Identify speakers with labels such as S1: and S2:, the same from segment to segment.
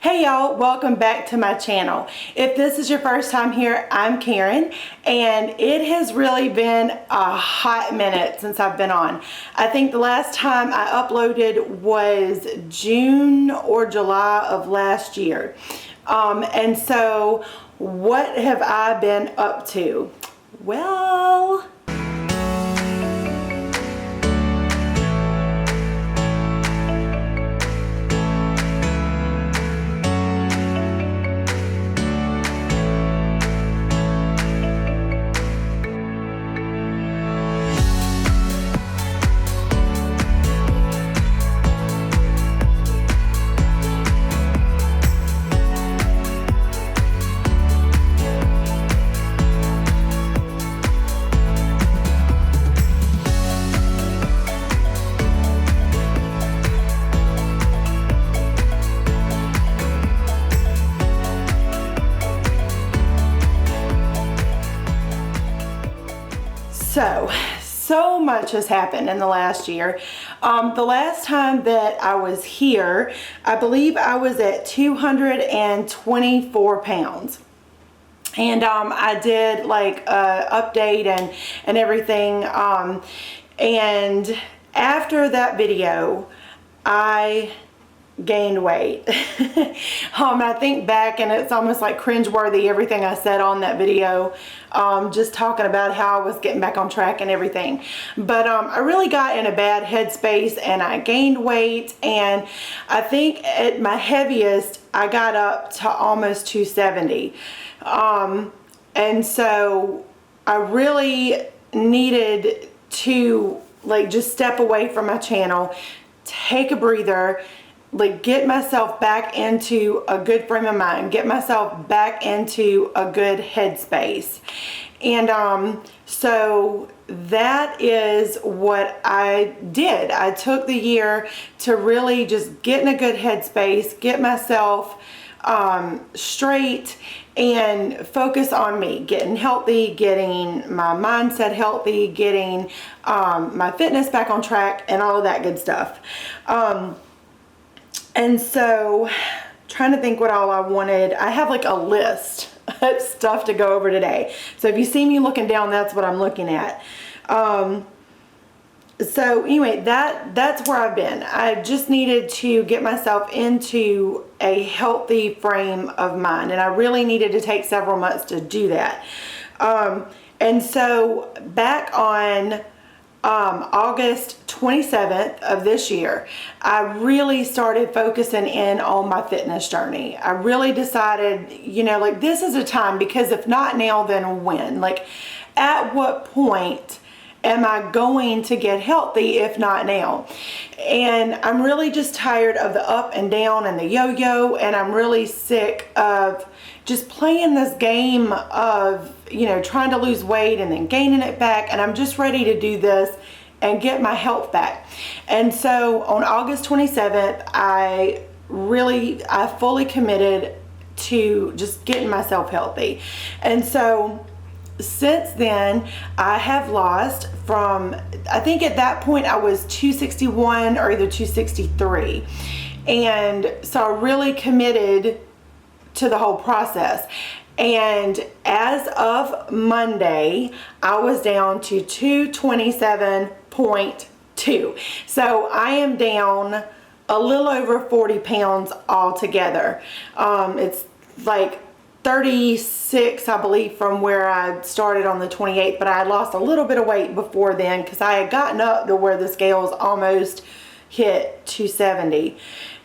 S1: Hey y'all, welcome back to my channel. If this is your first time here, I'm Karen, and it has really been a hot minute since I've been on. I think the last time I uploaded was June or July of last year. And so what have I been up to? Well, so much has happened in the last year. The last time that I was here, I believe I was at 224 pounds. And I did like a update and everything. And after that video, I gained weight. I think back and it's almost like cringeworthy, everything I said on that video, just talking about how I was getting back on track and everything. But I really got in a bad headspace and I gained weight, and I think at my heaviest I got up to almost 270. And so I really needed to like just step away from my channel, take a breather, like get myself back into a good frame of mind, get myself back into a good headspace. And so that is what I did. I took the year to really just get in a good headspace, get myself straight and focus on me, getting healthy, getting my mindset healthy, getting my fitness back on track and all of that good stuff. And so, trying to think what all I wanted. I have like a list of stuff to go over today. So if you see me looking down, that's what I'm looking at. So anyway, that's where I've been. I just needed to get myself into a healthy frame of mind, and I really needed to take several months to do that. And so back on August 27th of this year, I really started focusing in on my fitness journey. I really decided, you know, like this is a time, because if not now, then when? Like at what point am I going to get healthy if not now? And I'm really just tired of the up and down and the yo-yo, and I'm really sick of just playing this game of, you know, trying to lose weight and then gaining it back, and I'm just ready to do this and get my health back. And so on August 27th, I fully committed to just getting myself healthy. And so since then, I have lost from, I think at that point I was 261 or either 263. And so I really committed to the whole process. And as of Monday, I was down to 227.2. So I am down a little over 40 pounds altogether. It's like 36, I believe, from where I started on the 28th, but I had lost a little bit of weight before then because I had gotten up to where the scales almost hit 270.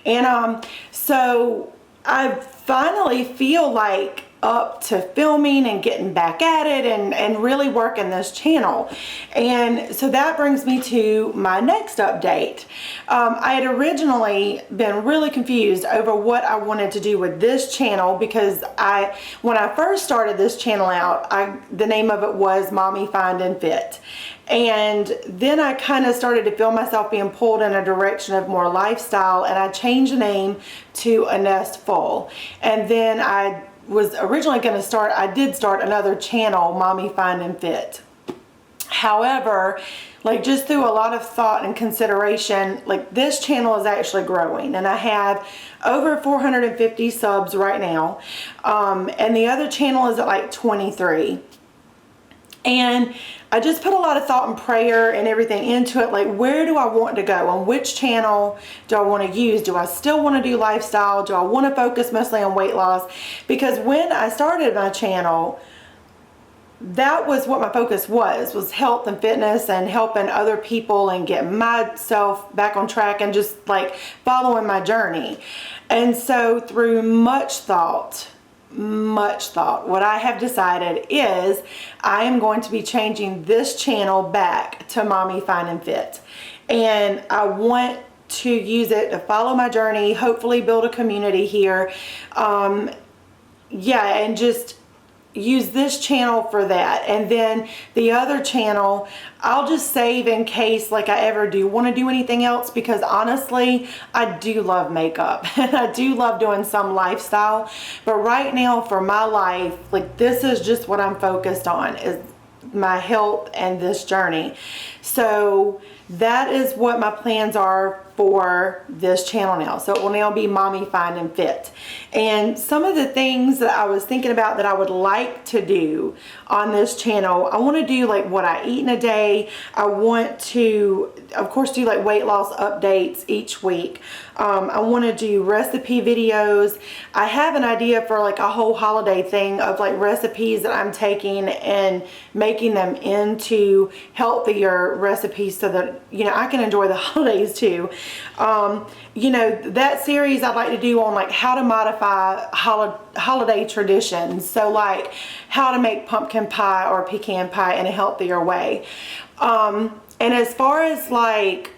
S1: And so I finally feel like up to filming and getting back at it and really working this channel. And so that brings me to my next update. I had originally been really confused over what I wanted to do with this channel, because when I first started this channel out, the name of it was Mommy Find and Fit. And then I kind of started to feel myself being pulled in a direction of more lifestyle, and I changed the name to A Nest Full. And then I was originally going to I did start another channel, Mommy Find and Fit. However, like just through a lot of thought and consideration, like this channel is actually growing, and I have over 450 subs right now, and the other channel is at like 23. And I just put a lot of thought and prayer and everything into it. Like, where do I want to go? On which channel do I want to use? Do I still want to do lifestyle? Do I want to focus mostly on weight loss? Because when I started my channel, that was what my focus was health and fitness and helping other people and getting myself back on track and just like following my journey. And so through much thought, what I have decided is I am going to be changing this channel back to Mommy Fine and Fit. And I want to use it to follow my journey, hopefully build a community here. Yeah, and just use this channel for that. And then the other channel I'll just save in case like I ever do want to do anything else, because honestly I do love makeup and I do love doing some lifestyle, but right now for my life, like this is just what I'm focused on, is my health and this journey. So that is what my plans are for this channel now. So it will now be Mommy Fine and Fit. And some of the things that I was thinking about that I would like to do on this channel, I want to do like what I eat in a day. I want to, of course, do like weight loss updates each week. I want to do recipe videos. I have an idea for like a whole holiday thing of like recipes that I'm taking and making them into healthier recipes so that, you know, I can enjoy the holidays too. You know, that series I'd like to do on like how to modify holiday traditions. So like how to make pumpkin pie or pecan pie in a healthier way. And as far as like,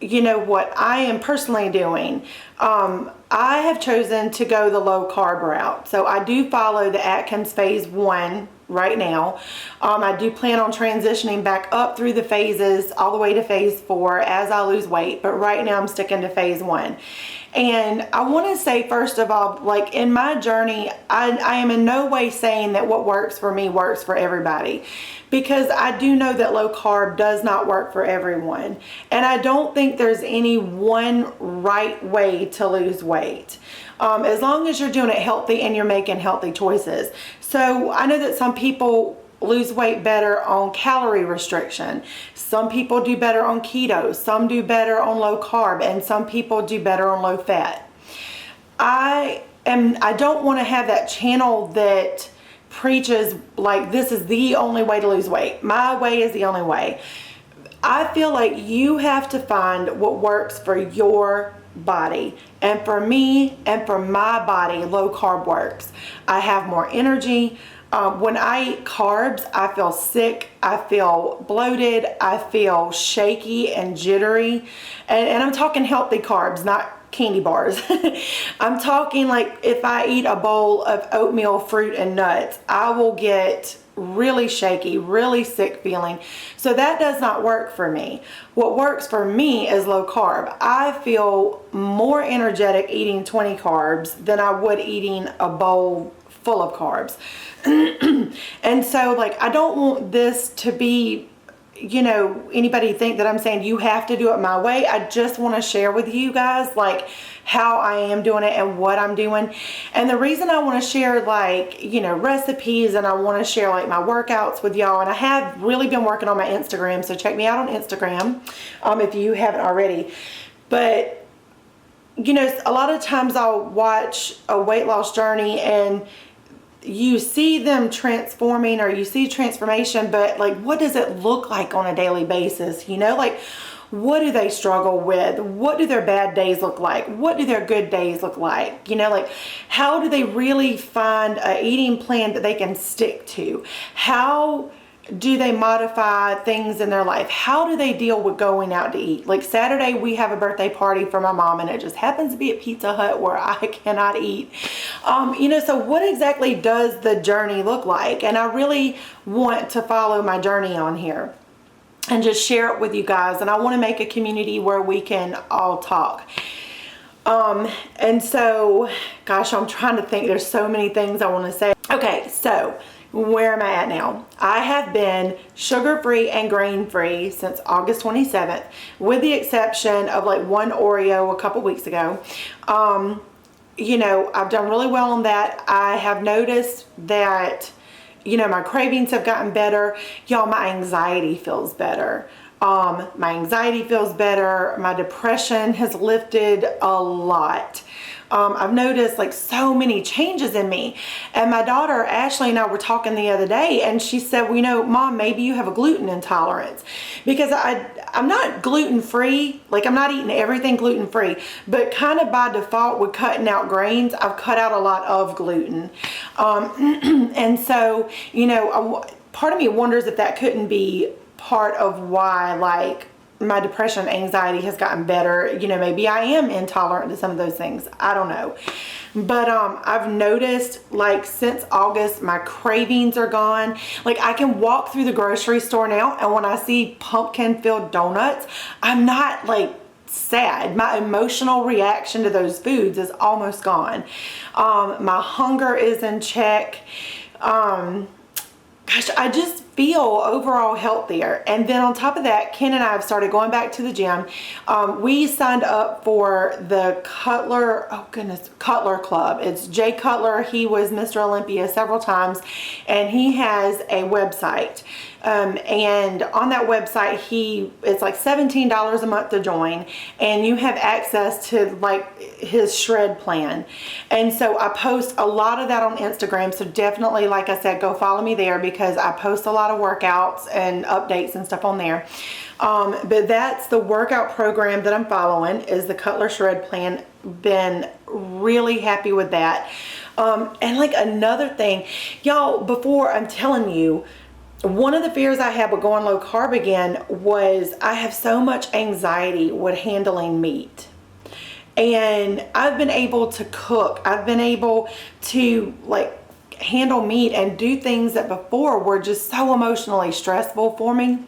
S1: you know, what I am personally doing, I have chosen to go the low carb route. So I do follow the Atkins phase 1 right now. I do plan on transitioning back up through the phases all the way to phase 4 as I lose weight, but right now I'm sticking to phase 1. And I want to say, first of all, like in my journey, I am in no way saying that what works for me works for everybody, because I do know that low carb does not work for everyone. And I don't think there's any one right way to lose weight. As long as you're doing it healthy and you're making healthy choices. So I know that some people lose weight better on calorie restriction. Some people do better on keto. Some do better on low carb, and some people do better on low fat. I don't want to have that channel that preaches like this is the only way to lose weight. My way is the only way. I feel like you have to find what works for your body, and for me and for my body, low carb works. I have more energy. When I eat carbs, I feel sick, I feel bloated, I feel shaky and jittery, and I'm talking healthy carbs, not candy bars. I'm talking like if I eat a bowl of oatmeal, fruit, and nuts, I will get really shaky, really sick feeling. So that does not work for me. What works for me is low carb. I feel more energetic eating 20 carbs than I would eating a bowl full of carbs. And so like I don't want this to be, you know, anybody think that I'm saying you have to do it my way. I just want to share with you guys like how I am doing it and what I'm doing. And the reason I want to share like, you know, recipes, and I want to share like my workouts with y'all, and I have really been working on my Instagram, so check me out on Instagram if you haven't already. But you know, a lot of times I'll watch a weight loss journey and you see them transforming, or you see transformation, but like what does it look like on a daily basis? You know, like what do they struggle with? What do their bad days look like? What do their good days look like? You know, like how do they really find a eating plan that they can stick to? How do they modify things in their life? How do they deal with going out to eat? Like Saturday we have a birthday party for my mom, and it just happens to be at Pizza Hut where I cannot eat. You know, so what exactly does the journey look like? And I really want to follow my journey on here and just share it with you guys. And I want to make a community where we can all talk. And so, gosh, I'm trying to think. There's so many things I want to say. Okay, so where am I at now? I have been sugar-free and grain-free since August 27th, with the exception of like one Oreo a couple weeks ago. You know, I've done really well on that. I have noticed that, you know, my cravings have gotten better. Y'all, my anxiety feels better. My anxiety feels better. My depression has lifted a lot. I've noticed like so many changes in me. And my daughter Ashley and I were talking the other day, and she said, well, you know, Mom, maybe you have a gluten intolerance, because I'm not gluten free. Like, I'm not eating everything gluten free, but kind of by default with cutting out grains, I've cut out a lot of gluten. And so, you know, part of me wonders if that couldn't be part of why, like, my depression, anxiety has gotten better. You know, maybe I am intolerant to some of those things. I don't know. But I've noticed, like, since August, my cravings are gone. Like, I can walk through the grocery store now, and when I see pumpkin-filled donuts, I'm not, like, sad. My emotional reaction to those foods is almost gone. My hunger is in check. Gosh, I just feel overall healthier. And then on top of that, Ken and I have started going back to the gym. We signed up for the Cutler, oh goodness, Cutler Club. It's Jay Cutler. He was Mr. Olympia several times, and he has a website. And on that website, it's like $17 a month to join, and you have access to like his shred plan. And so I post a lot of that on Instagram. So definitely, like I said, go follow me there, because I post a lot of workouts and updates and stuff on there. But that's the workout program that I'm following, is the Cutler shred plan. Been really happy with that. And like another thing, y'all, before, I'm telling you, one of the fears I had with going low carb again was I have so much anxiety with handling meat. And I've been able to cook. I've been able to like handle meat and do things that before were just so emotionally stressful for me.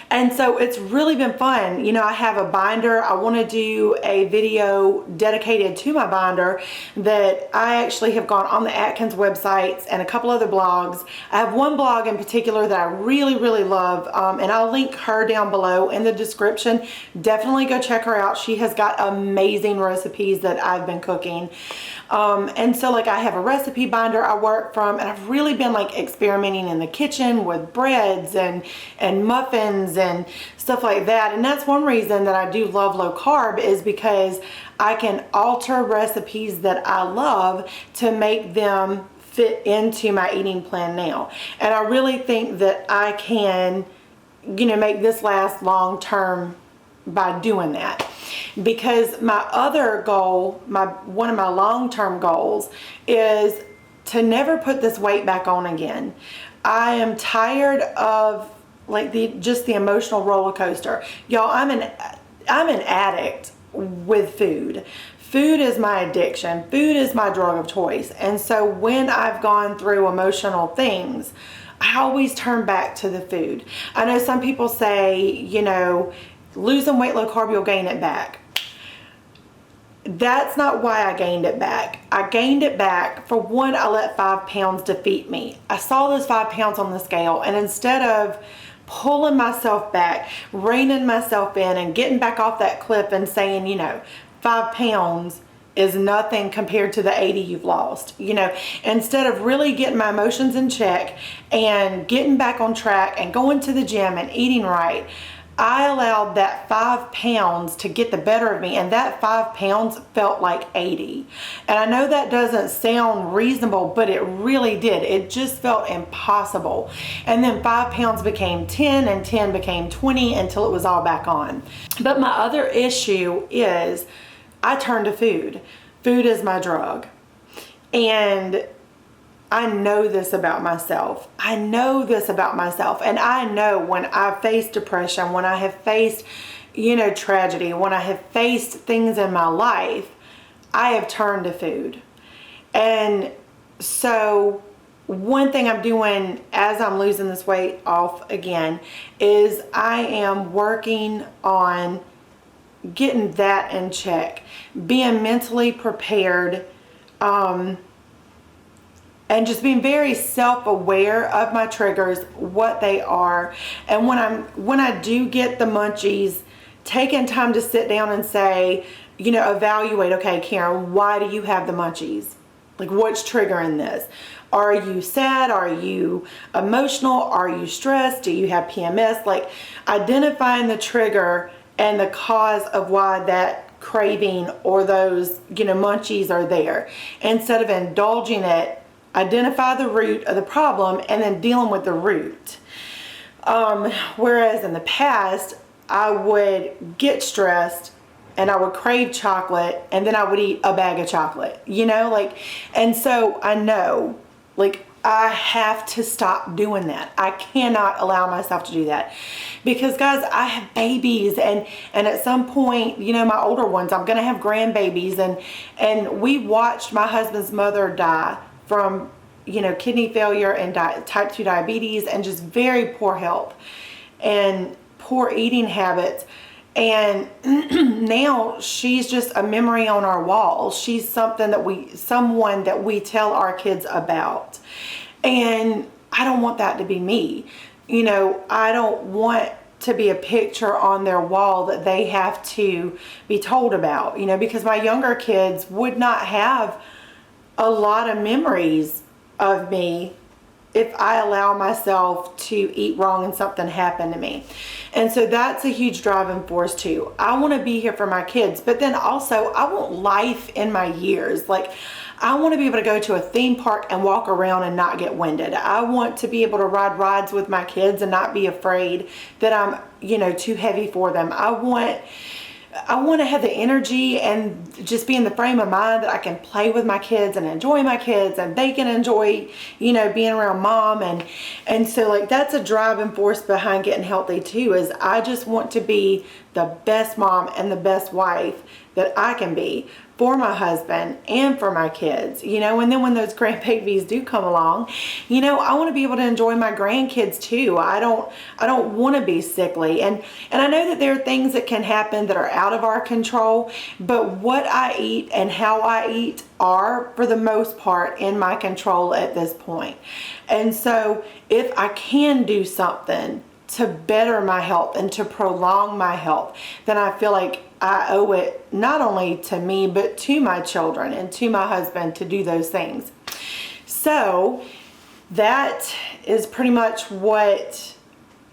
S1: And so it's really been fun. You know, I have a binder. I want to do a video dedicated to my binder that I actually have gone on the Atkins websites and a couple other blogs. I have one blog in particular that I really, really love, and I'll link her down below in the description. Definitely go check her out. She has got amazing recipes that I've been cooking. And so like I have a recipe binder I work from, and I've really been like experimenting in the kitchen with breads and muffins and stuff like that. And that's one reason that I do love low carb, is because I can alter recipes that I love to make them fit into my eating plan now. And I really think that I can, you know, make this last long term by doing that. Because my other goal, one of my long-term goals, is to never put this weight back on again. I am tired of like the emotional roller coaster. Y'all, I'm an addict with food. Food is my addiction. Food is my drug of choice. And so when I've gone through emotional things, I always turn back to the food. I know some people say, you know, losing weight low carb, you'll gain it back. That's not why I gained it back. I gained it back, for one, I let 5 pounds defeat me. I saw those 5 pounds on the scale, and instead of pulling myself back, reining myself in, and getting back off that cliff and saying, you know, 5 pounds is nothing compared to the 80 you've lost. You know, instead of really getting my emotions in check and getting back on track and going to the gym and eating right, I allowed that 5 pounds to get the better of me, and that 5 pounds felt like 80. And I know that doesn't sound reasonable, but it really did. It just felt impossible. And then 5 pounds became 10, and 10 became 20, until it was all back on. But my other issue is I turn to food. Food is my drug. And I know this about myself. I know this about myself. And I know when I face depression, when I have faced, you know, tragedy, when I have faced things in my life, I have turned to food. And so one thing I'm doing as I'm losing this weight off again is I am working on getting that in check, being mentally prepared, and just being very self-aware of my triggers, what they are. And when I do get the munchies, taking time to sit down and say, you know, evaluate, okay, Karen, why do you have the munchies? Like, what's triggering this? Are you sad? Are you emotional? Are you stressed? Do you have PMS? Like, identifying the trigger and the cause of why that craving or those, you know, munchies are there. Instead of indulging it, identify the root of the problem and then dealing with the root. Whereas in the past, I would get stressed and I would crave chocolate and then I would eat a bag of chocolate, you know, like, and so I know, like, I have to stop doing that. I cannot allow myself to do that, because guys, I have babies, and at some point, you know, my older ones, I'm gonna have grandbabies, and we watched my husband's mother die from, you know, kidney failure and type 2 diabetes and just very poor health and poor eating habits. And now she's just a memory on our wall. She's someone that we tell our kids about. And I don't want that to be me. You know, I don't want to be a picture on their wall that they have to be told about, you know, because my younger kids would not have a lot of memories of me if I allow myself to eat wrong and something happened to me. And so that's a huge driving force too. I want to be here for my kids, but then also I want life in my years. Like, I want to be able to go to a theme park and walk around and not get winded. I want to be able to ride rides with my kids and not be afraid that I'm, you know, too heavy for them. I want to have the energy and just be in the frame of mind that I can play with my kids and enjoy my kids, and they can enjoy, you know, being around mom. And so, like, that's a driving force behind getting healthy too, is I just want to be the best mom and the best wife that I can be for my husband and for my kids, you know. And then when those grandbabies do come along, you know, I want to be able to enjoy my grandkids too. I don't want to be sickly, and I know that there are things that can happen that are out of our control, but what I eat and how I eat are, for the most part, in my control at this point. And so if I can do something to better my health and to prolong my health, then I feel like I owe it not only to me, but to my children and to my husband to do those things. So that is pretty much what,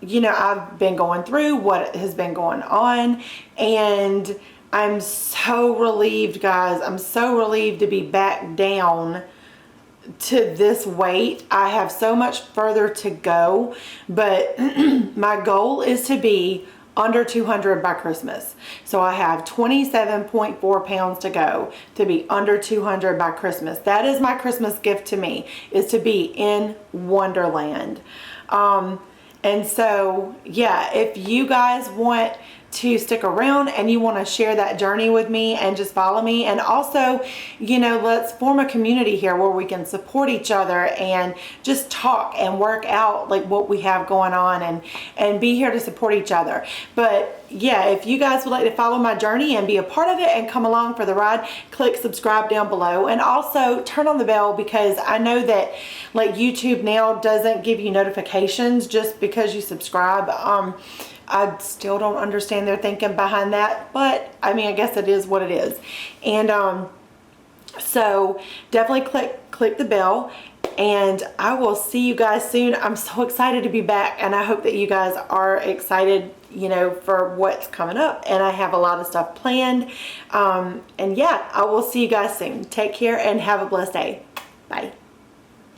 S1: you know, I've been going through, what has been going on. And I'm so relieved, guys. I'm so relieved to be back down to this weight. I have so much further to go, but my goal is to be under 200 by Christmas. So I have 27.4 pounds to go to be under 200 by Christmas. That is my Christmas gift to me, is to be in Wonderland. And so, yeah, if you guys want to stick around and you want to share that journey with me and just follow me, and also, you know, let's form a community here where we can support each other and just talk and work out like what we have going on, and be here to support each other. But yeah, if you guys would like to follow my journey and be a part of it and come along for the ride, click subscribe down below, and also turn on the bell, because I know that like YouTube now doesn't give you notifications just because you subscribe. I still don't understand their thinking behind that, but I mean, I guess it is what it is. And so definitely click the bell, and I will see you guys soon. I'm so excited to be back, and I hope that you guys are excited, you know, for what's coming up. And I have a lot of stuff planned. And yeah, I will see you guys soon. Take care and have a blessed day. Bye.